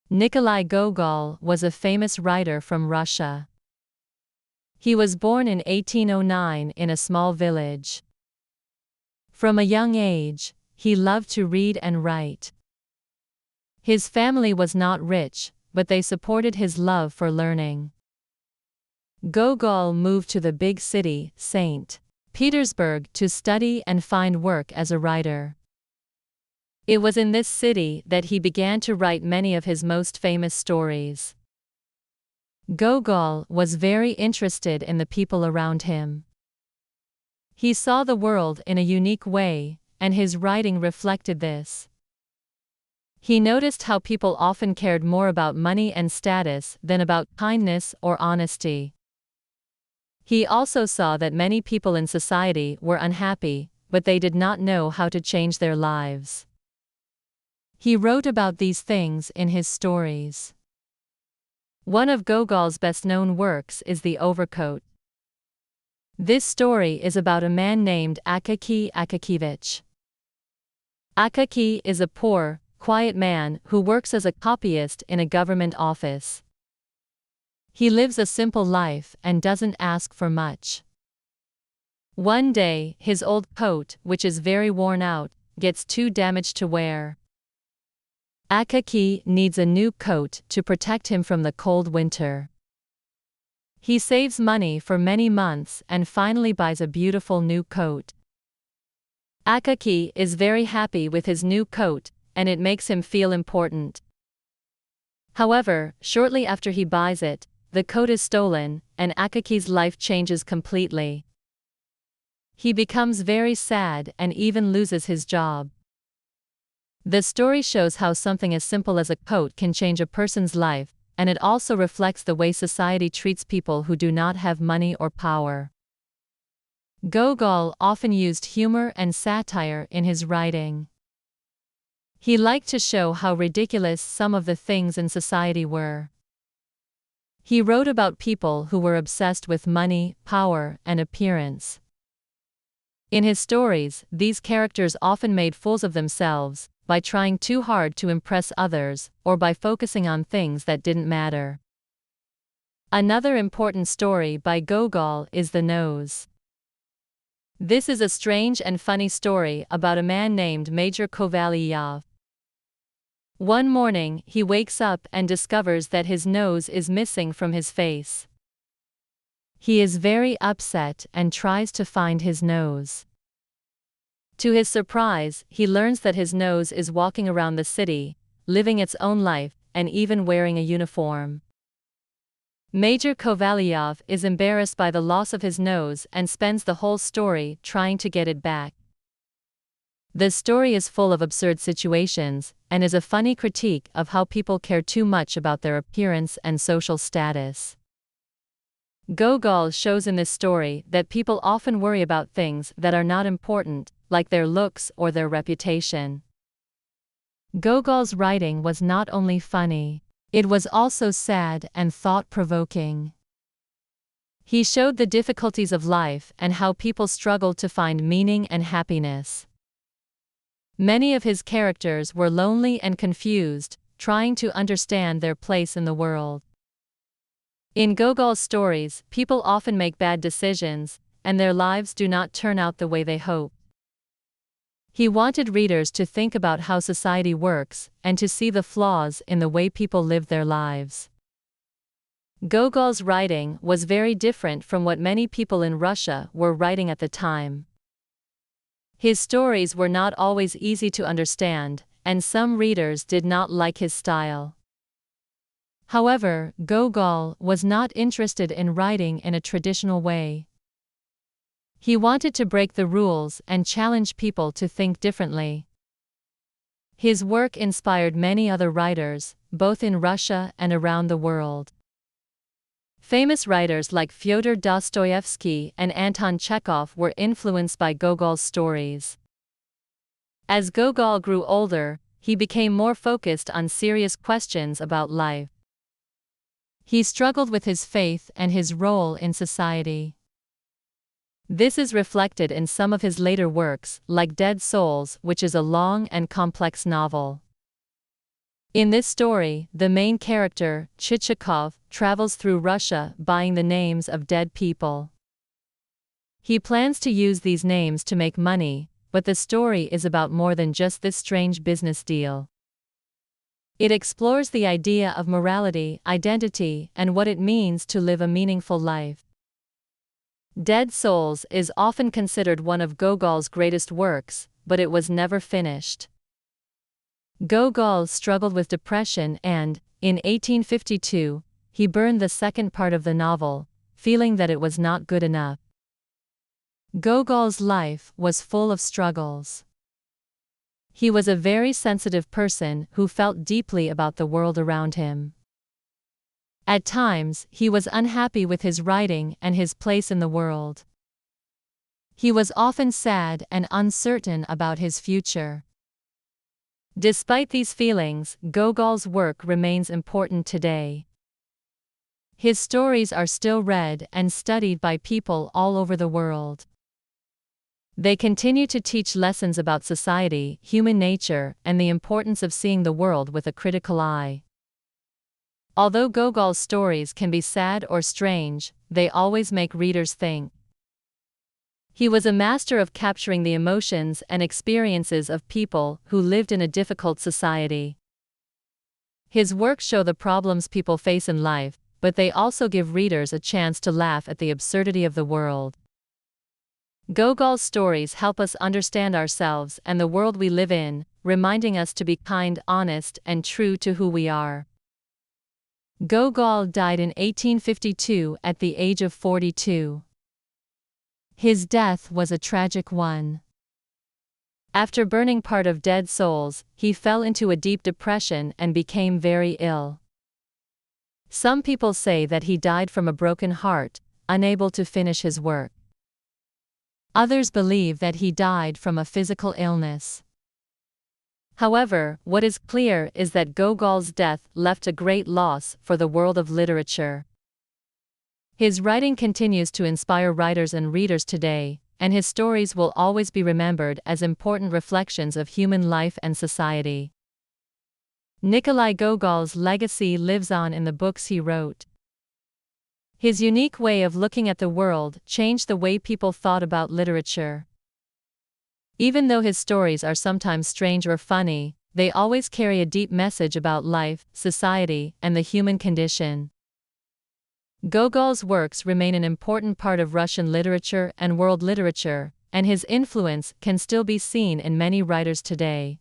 Nikolai Gogol was a famous writer from Russia. He was born in 1809 in a small village. From a young age, he loved to read and write. His family was not rich, but they supported his love for learning. Gogol moved to the big city, St. Petersburg, to study and find work as a writer. It was in this city that he began to write many of his most famous stories. Gogol was very interested in the people around him. He saw the world in a unique way, and his writing reflected this. He noticed how people often cared more about money and status than about kindness or honesty. He also saw that many people in society were unhappy, but they did not know how to change their lives. He wrote about these things in his stories. One of Gogol's best-known works is The Overcoat. This story is about a man named Akaky Akakievich. Akaky is a poor, quiet man who works as a copyist in a government office. He lives a simple life and doesn't ask for much. One day, his old coat, which is very worn out, gets too damaged to wear. Akaky needs a new coat to protect him from the cold winter. He saves money for many months and finally buys a beautiful new coat. Akaky is very happy with his new coat, and it makes him feel important. However, shortly after he buys it, the coat is stolen, and Akaky's life changes completely. He becomes very sad and even loses his job. The story shows how something as simple as a coat can change a person's life, and it also reflects the way society treats people who do not have money or power. Gogol often used humor and satire in his writing. He liked to show how ridiculous some of the things in society were. He wrote about people who were obsessed with money, power, and appearance. In his stories, these characters often made fools of themselves, by trying too hard to impress others, or by focusing on things that didn't matter. Another important story by Gogol is The Nose. This is a strange and funny story about a man named Major Kovalyov. One morning, he wakes up and discovers that his nose is missing from his face. He is very upset and tries to find his nose. To his surprise, he learns that his nose is walking around the city, living its own life, and even wearing a uniform. Major Kovalyov is embarrassed by the loss of his nose and spends the whole story trying to get it back. The story is full of absurd situations, and is a funny critique of how people care too much about their appearance and social status. Gogol shows in this story that people often worry about things that are not important, like their looks or their reputation. Gogol's writing was not only funny, it was also sad and thought-provoking. He showed the difficulties of life and how people struggled to find meaning and happiness. Many of his characters were lonely and confused, trying to understand their place in the world. In Gogol's stories, people often make bad decisions, and their lives do not turn out the way they hope. He wanted readers to think about how society works, and to see the flaws in the way people live their lives. Gogol's writing was very different from what many people in Russia were writing at the time. His stories were not always easy to understand, and some readers did not like his style. However, Gogol was not interested in writing in a traditional way. He wanted to break the rules and challenge people to think differently. His work inspired many other writers, both in Russia and around the world. Famous writers like Fyodor Dostoevsky and Anton Chekhov were influenced by Gogol's stories. As Gogol grew older, he became more focused on serious questions about life. He struggled with his faith and his role in society. This is reflected in some of his later works, like Dead Souls, which is a long and complex novel. In this story, the main character, Chichikov, travels through Russia buying the names of dead people. He plans to use these names to make money, but the story is about more than just this strange business deal. It explores the idea of morality, identity, and what it means to live a meaningful life. Dead Souls is often considered one of Gogol's greatest works, but it was never finished. Gogol struggled with depression and, in 1852, he burned the second part of the novel, feeling that it was not good enough. Gogol's life was full of struggles. He was a very sensitive person who felt deeply about the world around him. At times, he was unhappy with his writing and his place in the world. He was often sad and uncertain about his future. Despite these feelings, Gogol's work remains important today. His stories are still read and studied by people all over the world. They continue to teach lessons about society, human nature, and the importance of seeing the world with a critical eye. Although Gogol's stories can be sad or strange, they always make readers think. He was a master of capturing the emotions and experiences of people who lived in a difficult society. His works show the problems people face in life, but they also give readers a chance to laugh at the absurdity of the world. Gogol's stories help us understand ourselves and the world we live in, reminding us to be kind, honest, and true to who we are. Gogol died in 1852 at the age of 42. His death was a tragic one. After burning part of Dead Souls, he fell into a deep depression and became very ill. Some people say that he died from a broken heart, unable to finish his work. Others believe that he died from a physical illness. However, what is clear is that Gogol's death left a great loss for the world of literature. His writing continues to inspire writers and readers today, and his stories will always be remembered as important reflections of human life and society. Nikolai Gogol's legacy lives on in the books he wrote. His unique way of looking at the world changed the way people thought about literature. Even though his stories are sometimes strange or funny, they always carry a deep message about life, society, and the human condition. Gogol's works remain an important part of Russian literature and world literature, and his influence can still be seen in many writers today.